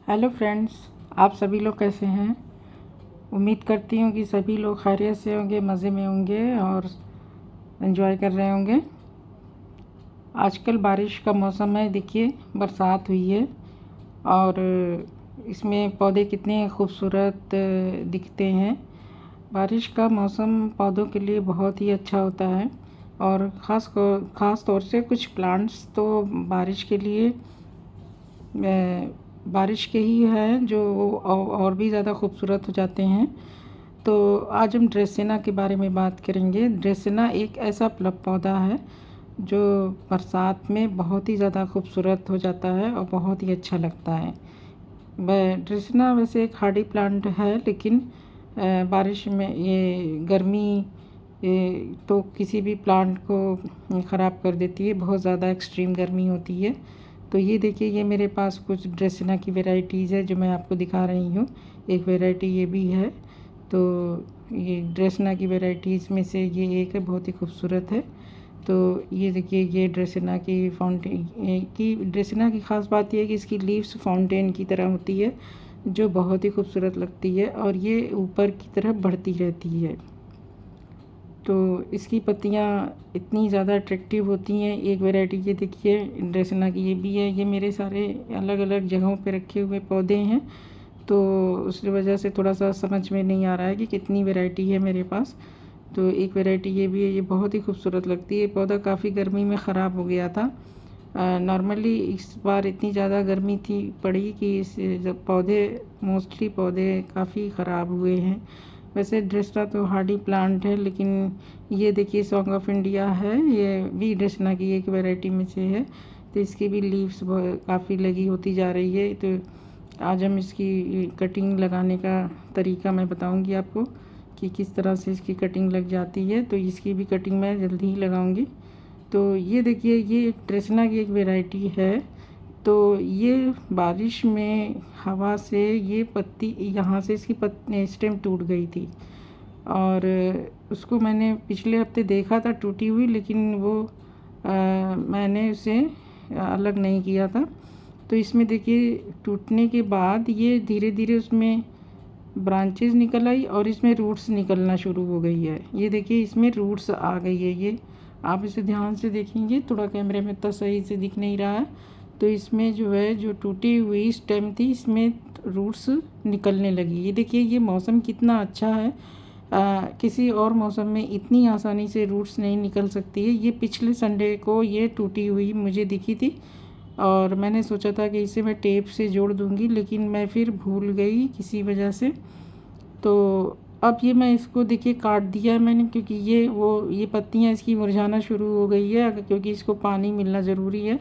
Hello friends, आप सभी लोग कैसे हैं। उम्मीद करती हूँ कि सभी लोग खैरियत से होंगे, मज़े में होंगे और एंजॉय कर रहे होंगे। आजकल बारिश का मौसम है, देखिए बरसात हुई है और इसमें पौधे कितने खूबसूरत दिखते हैं। बारिश का मौसम पौधों के लिए बहुत ही अच्छा होता है और ख़ास तौर से कुछ प्लांट्स तो बारिश के लिए बारिश के ही हैं जो और भी ज़्यादा खूबसूरत हो जाते हैं। तो आज हम ड्रेसेना के बारे में बात करेंगे। ड्रेसेना एक ऐसा पौधा है जो बरसात में बहुत ही ज़्यादा खूबसूरत हो जाता है और बहुत ही अच्छा लगता है। ड्रेसेना वैसे एक हार्डी प्लांट है, लेकिन बारिश में ये गर्मी तो किसी भी प्लांट को ख़राब कर देती है। बहुत ज़्यादा एक्सट्रीम गर्मी होती है। तो ये देखिए, ये मेरे पास कुछ ड्रेसेना की वैरायटीज़ है जो मैं आपको दिखा रही हूँ। एक वैरायटी ये भी है। तो ये ड्रेसेना की वैरायटीज़ में से ये एक है, बहुत ही खूबसूरत है। तो ये देखिए, ये ड्रेसेना की ख़ास बात ये है कि इसकी लीव्स फाउंटेन की तरह होती है, जो बहुत ही खूबसूरत लगती है और ये ऊपर की तरफ बढ़ती रहती है। तो इसकी पत्तियाँ इतनी ज़्यादा अट्रैक्टिव होती हैं। एक वैरायटी ये देखिए ड्रेसेना की ये भी है। ये मेरे सारे अलग अलग जगहों पे रखे हुए पौधे हैं, तो उस वजह से थोड़ा सा समझ में नहीं आ रहा है कि कितनी वैरायटी है मेरे पास। तो एक वैरायटी ये भी है, ये बहुत ही खूबसूरत लगती है। पौधा काफ़ी गर्मी में ख़राब हो गया था। नॉर्मली इस बार इतनी ज़्यादा गर्मी थी पड़ी कि इस जब मोस्टली पौधे काफ़ी ख़राब हुए हैं। वैसे ड्रेसना तो हार्डी प्लांट है, लेकिन ये देखिए सॉन्ग ऑफ इंडिया है, ये भी ड्रेसना की एक वैरायटी में से है। तो इसकी भी लीव्स काफ़ी लगी होती जा रही है। तो आज हम इसकी कटिंग लगाने का तरीका मैं बताऊंगी आपको कि किस तरह से इसकी कटिंग लग जाती है। तो इसकी भी कटिंग मैं जल्दी ही लगाऊंगी। तो ये देखिए, ये ड्रेसना की एक वैरायटी है। तो ये बारिश में हवा से ये पत्ती यहाँ से इसकी स्टेम टूट गई थी और उसको मैंने पिछले हफ्ते देखा था टूटी हुई, लेकिन वो मैंने उसे अलग नहीं किया था। तो इसमें देखिए, टूटने के बाद ये धीरे धीरे उसमें ब्रांचेस निकल आई और इसमें रूट्स निकलना शुरू हो गई है। ये देखिए, इसमें रूट्स आ गई है। ये आप इसे ध्यान से देखेंगे, थोड़ा कैमरे में इतना सही से दिख नहीं रहा है। तो इसमें जो है, जो टूटी हुई स्टेम थी, इसमें रूट्स निकलने लगी। ये देखिए, ये मौसम कितना अच्छा है। किसी और मौसम में इतनी आसानी से रूट्स नहीं निकल सकती है। ये पिछले संडे को ये टूटी हुई मुझे दिखी थी और मैंने सोचा था कि इसे मैं टेप से जोड़ दूंगी, लेकिन मैं फिर भूल गई किसी वजह से। तो अब ये मैं इसको देखिए काट दिया है मैंने, क्योंकि ये पत्तियाँ इसकी मुरझाना शुरू हो गई है, क्योंकि इसको पानी मिलना ज़रूरी है।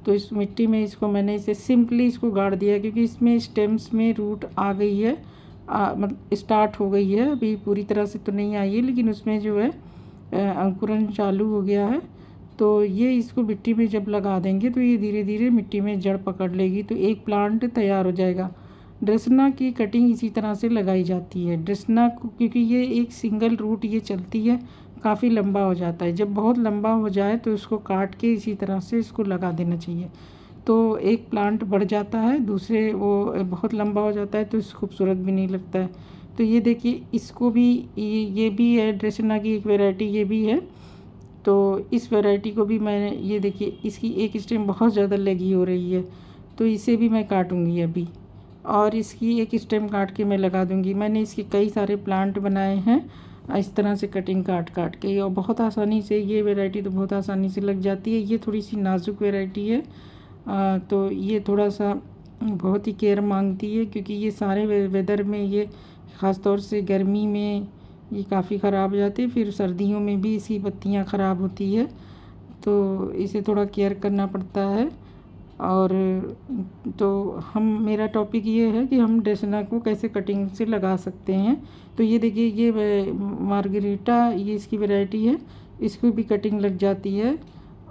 तो इस मिट्टी में मैंने इसे सिंपली इसको गाड़ दिया, क्योंकि इसमें स्टेम्स में रूट आ गई है, मतलब स्टार्ट हो गई है। अभी पूरी तरह से तो नहीं आई है, लेकिन उसमें जो है अंकुरन चालू हो गया है। तो ये इसको मिट्टी में जब लगा देंगे तो ये धीरे धीरे मिट्टी में जड़ पकड़ लेगी, तो एक प्लांट तैयार हो जाएगा। ड्रेसना की कटिंग इसी तरह से लगाई जाती है। ड्रेसना को, क्योंकि ये एक सिंगल रूट ये चलती है, काफ़ी लंबा हो जाता है। जब बहुत लंबा हो जाए तो इसको काट के इसी तरह से इसको लगा देना चाहिए। तो एक प्लांट बढ़ जाता है, दूसरे वो बहुत लंबा हो जाता है तो इस खूबसूरत भी नहीं लगता है। तो ये देखिए, इसको भी ये भी है, ड्रेसना की एक वैरायटी ये भी है। तो इस वैरायटी को भी मैंने, ये देखिए इसकी एक स्टेम बहुत ज़्यादा लगी हो रही है, तो इसे भी मैं काटूंगी अभी और इसकी एक स्टेम काट के मैं लगा दूंगी। मैंने इसके कई सारे प्लांट बनाए हैं इस तरह से कटिंग काट काट के, और बहुत आसानी से ये वैरायटी तो बहुत आसानी से लग जाती है। ये थोड़ी सी नाजुक वैरायटी है, तो ये थोड़ा सा बहुत ही केयर मांगती है, क्योंकि ये सारे वेदर में, ये ख़ास तौर से गर्मी में ये काफ़ी ख़राब हो जाती है, फिर सर्दियों में भी इसकी पत्तियाँ ख़राब होती है, तो इसे थोड़ा केयर करना पड़ता है। और तो मेरा टॉपिक ये है कि हम ड्रेसना को कैसे कटिंग से लगा सकते हैं। तो ये देखिए, ये मार्गरीटा, ये इसकी वैरायटी है, इसको भी कटिंग लग जाती है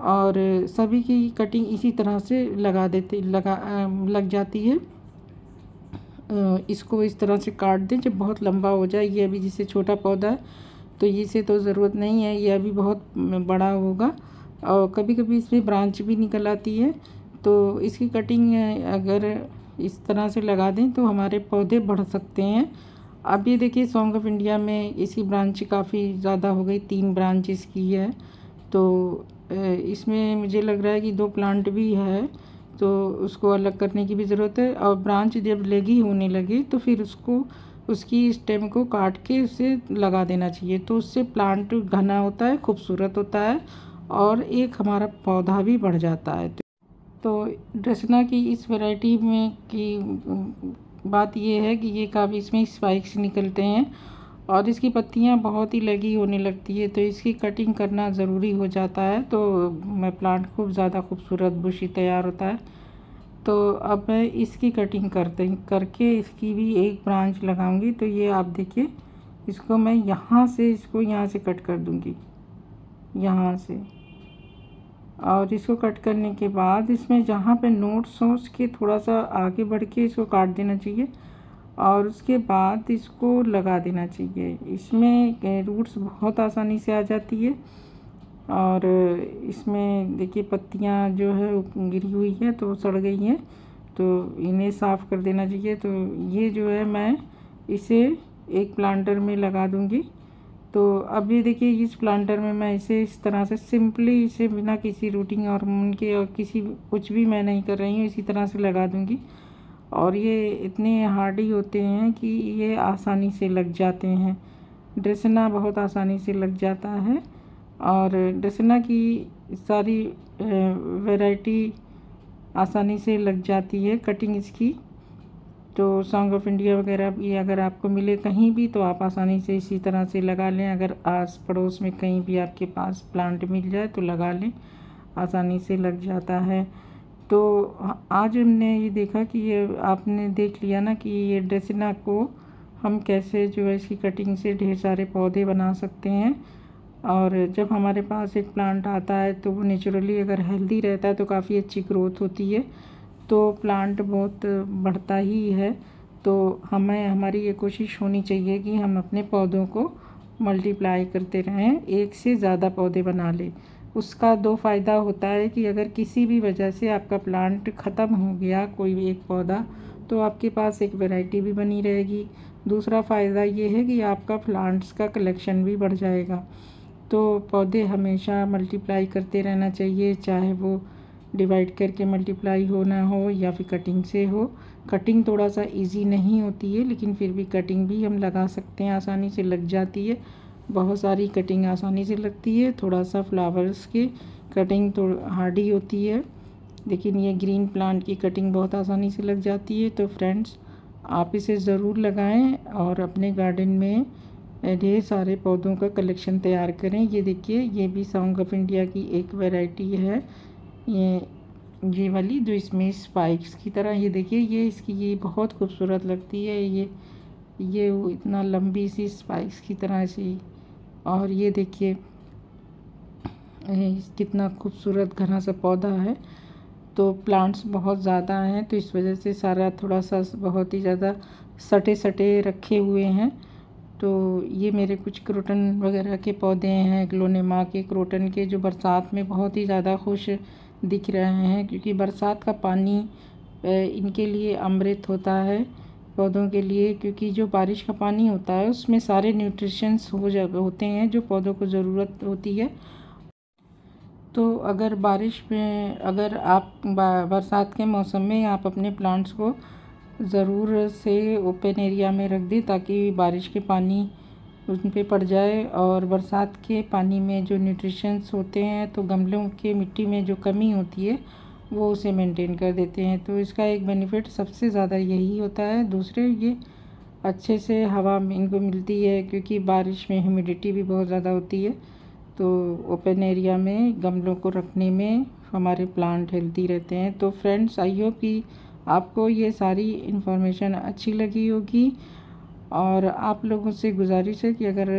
और सभी की कटिंग इसी तरह से लग जाती है। इसको इस तरह से काट दें जब बहुत लंबा हो जाए। ये अभी जिससे छोटा पौधा है तो इसे तो ज़रूरत नहीं है, ये अभी बहुत बड़ा होगा और कभी कभी इसमें ब्रांच भी निकल आती है। तो इसकी कटिंग अगर इस तरह से लगा दें तो हमारे पौधे बढ़ सकते हैं। अब ये देखिए सॉन्ग ऑफ इंडिया में इसी ब्रांच काफ़ी ज़्यादा हो गई, 3 ब्रांच इसकी है। तो इसमें मुझे लग रहा है कि 2 प्लांट भी है, तो उसको अलग करने की भी ज़रूरत है। और ब्रांच जब लगी होने लगे तो फिर उसकी स्टेम को काट के उसे लगा देना चाहिए, तो उससे प्लांट घना होता है, खूबसूरत होता है और एक हमारा पौधा भी बढ़ जाता है। तो ड्रेसना की इस वैरायटी में की बात ये है कि ये काफ़ी इसमें स्पाइक्स निकलते हैं और इसकी पत्तियां बहुत ही लगी होने लगती है, तो इसकी कटिंग करना ज़रूरी हो जाता है। तो मैं प्लांट खूब ज़्यादा खूबसूरत बुशी तैयार होता है। तो अब मैं इसकी कटिंग करके इसकी भी एक ब्रांच लगाऊंगी। तो ये आप देखिए, इसको मैं यहाँ से कट कर दूंगी, यहाँ से। और इसको कट करने के बाद इसमें जहाँ पे नोट्स हो उसके थोड़ा सा आगे बढ़ के इसको काट देना चाहिए और उसके बाद इसको लगा देना चाहिए। इसमें रूट्स बहुत आसानी से आ जाती है और इसमें देखिए पत्तियाँ जो है गिरी हुई है तो सड़ गई हैं, तो इन्हें साफ़ कर देना चाहिए। तो ये जो है मैं इसे एक प्लांटर में लगा दूँगी। तो अब ये देखिए इस प्लांटर में मैं इसे इस तरह से सिंपली इसे बिना किसी रूटिंग हार्मोन के और कुछ भी मैं नहीं कर रही हूँ, इसी तरह से लगा दूँगी। और ये इतने हार्डी होते हैं कि ये आसानी से लग जाते हैं। ड्रेसना बहुत आसानी से लग जाता है और ड्रेसना की सारी वैरायटी आसानी से लग जाती है कटिंग इसकी। तो सॉन्ग ऑफ इंडिया वगैरह भी अगर आपको मिले कहीं भी तो आप आसानी से इसी तरह से लगा लें। अगर आस पड़ोस में कहीं भी आपके पास प्लांट मिल जाए तो लगा लें, आसानी से लग जाता है। तो आज हमने ये देखा कि ये आपने देख लिया ना कि ये ड्रेसना को हम कैसे जो है इसकी कटिंग से ढेर सारे पौधे बना सकते हैं। और जब हमारे पास एक प्लांट आता है तो वो नेचुरली अगर हेल्दी रहता है तो काफ़ी अच्छी ग्रोथ होती है, तो प्लांट बहुत बढ़ता ही है। तो हमारी ये कोशिश होनी चाहिए कि हम अपने पौधों को मल्टीप्लाई करते रहें, एक से ज़्यादा पौधे बना लें। उसका 2 फ़ायदा होता है कि अगर किसी भी वजह से आपका प्लांट ख़त्म हो गया कोई एक पौधा, तो आपके पास एक वैरायटी भी बनी रहेगी। दूसरा फ़ायदा ये है कि आपका प्लांट्स का कलेक्शन भी बढ़ जाएगा। तो पौधे हमेशा मल्टीप्लाई करते रहना चाहिए, चाहे वो डिवाइड करके मल्टीप्लाई होना हो या फिर कटिंग से हो। कटिंग थोड़ा सा इजी नहीं होती है, लेकिन फिर भी कटिंग भी हम लगा सकते हैं, आसानी से लग जाती है। बहुत सारी कटिंग आसानी से लगती है, थोड़ा सा फ्लावर्स की कटिंग तो हार्डी होती है, लेकिन ये ग्रीन प्लांट की कटिंग बहुत आसानी से लग जाती है। तो फ्रेंड्स, आप इसे ज़रूर लगाएं और अपने गार्डन में ढेर सारे पौधों का कलेक्शन तैयार करें। ये देखिए, ये भी सॉन्ग ऑफ इंडिया की एक वैरायटी है, ये वाली जो इसमें स्पाइक्स की तरह, ये देखिए ये बहुत खूबसूरत लगती है। ये इतना लंबी सी स्पाइक्स की तरह सी। और ये देखिए कितना खूबसूरत घना सा पौधा है। तो प्लांट्स बहुत ज़्यादा हैं तो इस वजह से सारा थोड़ा सा बहुत ही ज़्यादा सटे सटे रखे हुए हैं। तो ये मेरे कुछ क्रोटन वगैरह के पौधे हैं, ग्लोनेमा के, क्रोटन के, जो बरसात में बहुत ही ज़्यादा खुश दिख रहे हैं, क्योंकि बरसात का पानी इनके लिए अमृत होता है पौधों के लिए। क्योंकि जो बारिश का पानी होता है उसमें सारे न्यूट्रिशंस होते हैं जो पौधों को ज़रूरत होती है। तो अगर बारिश में अगर आप बरसात के मौसम में आप अपने प्लांट्स को ज़रूर से ओपन एरिया में रख दें ताकि बारिश के पानी उन पे पड़ जाए। और बरसात के पानी में जो न्यूट्रिशंस होते हैं तो गमलों के मिट्टी में जो कमी होती है वो उसे मेंटेन कर देते हैं। तो इसका एक बेनिफिट सबसे ज़्यादा यही होता है। दूसरे, ये अच्छे से हवा इनको मिलती है, क्योंकि बारिश में ह्यूमिडिटी भी बहुत ज़्यादा होती है। तो ओपन एरिया में गमलों को रखने में हमारे प्लांट हेल्दी रहते हैं। तो फ्रेंड्स, आई होप कि आपको ये सारी इन्फॉर्मेशन अच्छी लगी होगी। और आप लोगों से गुजारिश है कि अगर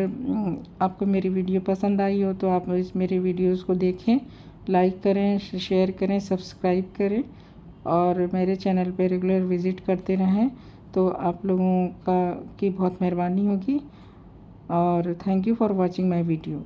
आपको मेरी वीडियो पसंद आई हो तो आप मेरे वीडियोस को देखें, लाइक करें, शेयर करें, सब्सक्राइब करें और मेरे चैनल पे रेगुलर विज़िट करते रहें। तो आप लोगों की बहुत मेहरबानी होगी। और thank you for watching my video.